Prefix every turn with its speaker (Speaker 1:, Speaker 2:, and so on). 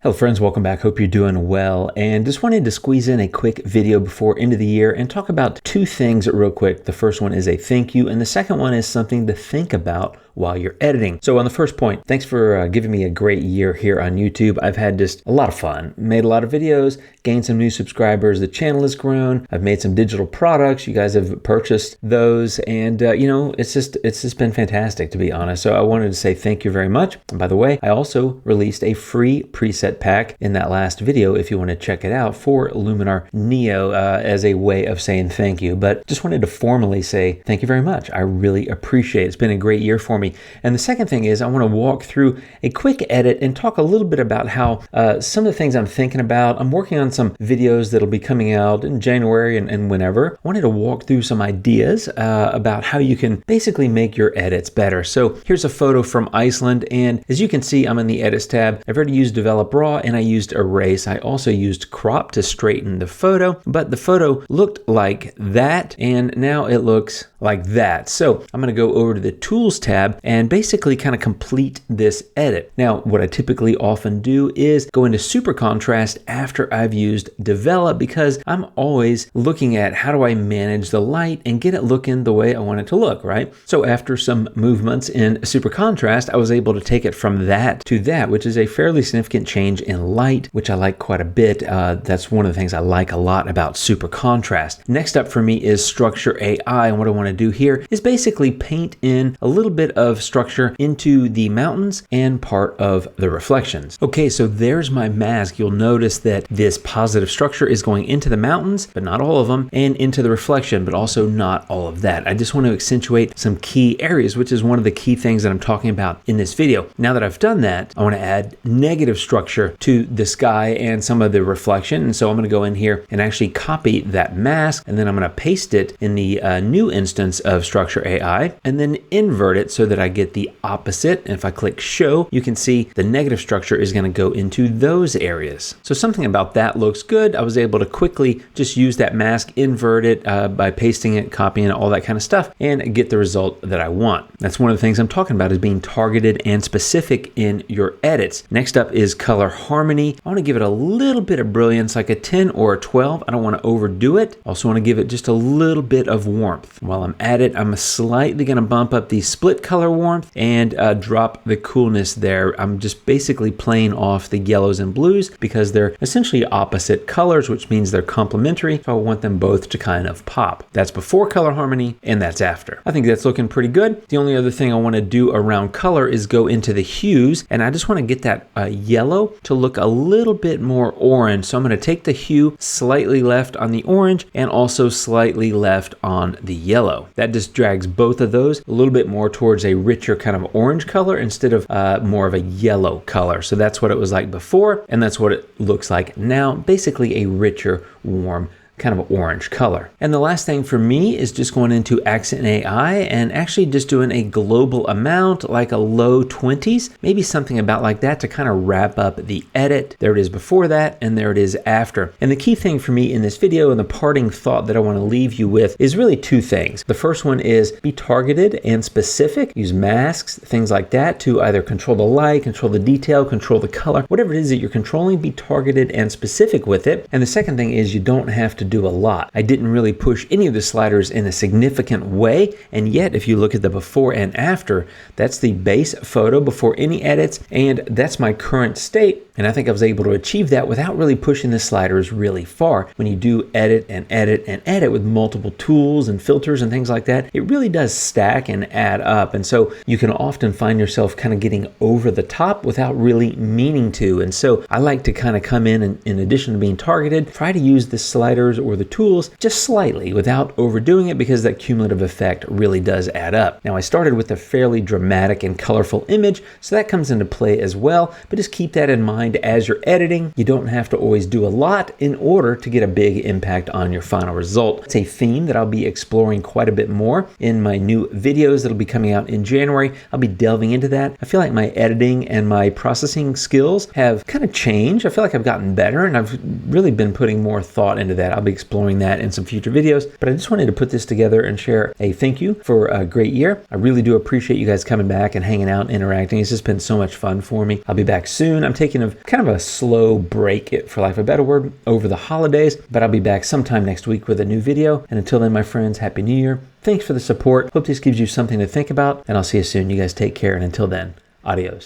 Speaker 1: Hello friends, welcome back. Hope you're doing well. And just wanted to squeeze in a quick video before end of the year and talk about two things real quick. The first one is a thank you, and the second one is something to think about while you're editing. So on the first point, thanks for giving me a great year here on YouTube. I've had just a lot of fun, made a lot of videos, gained some new subscribers. The channel has grown. I've made some digital products. You guys have purchased those, and it's just been fantastic, to be honest. So I wanted to say thank you very much. And by the way, I also released a free preset pack in that last video if you want to check it out for Luminar Neo as a way of saying thank you. But just wanted to formally say thank you very much. I really appreciate it. It's been a great year for me. And the second thing is I want to walk through a quick edit and talk a little bit about how some of the things I'm thinking about. I'm working on some videos that'll be coming out in January and whenever. I wanted to walk through some ideas about how you can basically make your edits better. So here's a photo from Iceland, and as you can see, I'm in the Edits tab. I've already used Develop Raw and I used Erase. I also used Crop to straighten the photo, but the photo looked like that and now it looks like that. So I'm going to go over to the Tools tab and basically kind of complete this edit. Now, what I typically often do is go into Super Contrast after I've used Develop, because I'm always looking at how do I manage the light and get it looking the way I want it to look, right? So after some movements in Super Contrast, I was able to take it from that to that, which is a fairly significant change in light, which I like quite a bit. That's one of the things I like a lot about Super Contrast. Next up for me is Structure AI, and what I want to do here is basically paint in a little bit of structure into the mountains and part of the reflections. Okay, so there's my mask. You'll notice that this positive structure is going into the mountains, but not all of them, and into the reflection, but also not all of that. I just want to accentuate some key areas, which is one of the key things that I'm talking about in this video. Now that I've done that, I want to add negative structure to the sky and some of the reflection. And so I'm going to go in here and actually copy that mask, and then I'm going to paste it in the new instance of Structure AI, and then invert it so that I get the opposite. And if I click show, you can see the negative structure is going to go into those areas. So something about that looks good. I was able to quickly just use that mask, invert it by pasting it, copying it, all that kind of stuff, and get the result that I want. That's one of the things I'm talking about, is being targeted and specific in your edits. Next up is color harmony. I want to give it a little bit of brilliance, like a 10 or a 12. I don't want to overdo it. Also want to give it just a little bit of warmth. While I'm at it, I'm slightly going to bump up the split color warmth and drop the coolness there. I'm just basically playing off the yellows and blues because they're essentially opposite colors, which means they're complementary. So I want them both to kind of pop. That's before color harmony and that's after. I think that's looking pretty good. The only other thing I want to do around color is go into the hues, and I just want to get that yellow to look a little bit more orange. So I'm going to take the hue slightly left on the orange and also slightly left on the yellow. That just drags both of those a little bit more towards a richer kind of orange color instead of more of a yellow color. So that's what it was like before, and that's what it looks like now. Basically a richer, warm kind of orange color. And the last thing for me is just going into Accent AI and actually just doing a global amount, like a low 20s, maybe something about like that, to kind of wrap up the edit. There it is before that, and there it is after. And the key thing for me in this video, and the parting thought that I want to leave you with, is really two things. The first one is be targeted and specific. Use masks, things like that, to either control the light, control the detail, control the color, whatever it is that you're controlling, be targeted and specific with it. And the second thing is you don't have to do a lot. I didn't really push any of the sliders in a significant way, and yet if you look at the before and after, that's the base photo before any edits, and that's my current state. And I think I was able to achieve that without really pushing the sliders really far. When you do edit and edit and edit with multiple tools and filters and things like that, it really does stack and add up. And so you can often find yourself kind of getting over the top without really meaning to. And so I like to kind of come in and, in addition to being targeted, try to use the sliders or the tools just slightly without overdoing it, because that cumulative effect really does add up. Now I started with a fairly dramatic and colorful image, so that comes into play as well, but just keep that in mind as you're editing. You don't have to always do a lot in order to get a big impact on your final result. It's a theme that I'll be exploring quite a bit more in my new videos that'll be coming out in January. I'll be delving into that. I feel like my editing and my processing skills have kind of changed. I feel like I've gotten better, and I've really been putting more thought into that. I'll be exploring that in some future videos. But I just wanted to put this together and share a thank you for a great year. I really do appreciate you guys coming back and hanging out and interacting. It's just been so much fun for me. I'll be back soon. I'm taking kind of a slow break, for lack of a better word, over the holidays, but I'll be back sometime next week with a new video. And until then, my friends, Happy New Year. Thanks for the support. Hope this gives you something to think about, and I'll see you soon. You guys take care, and until then, adios.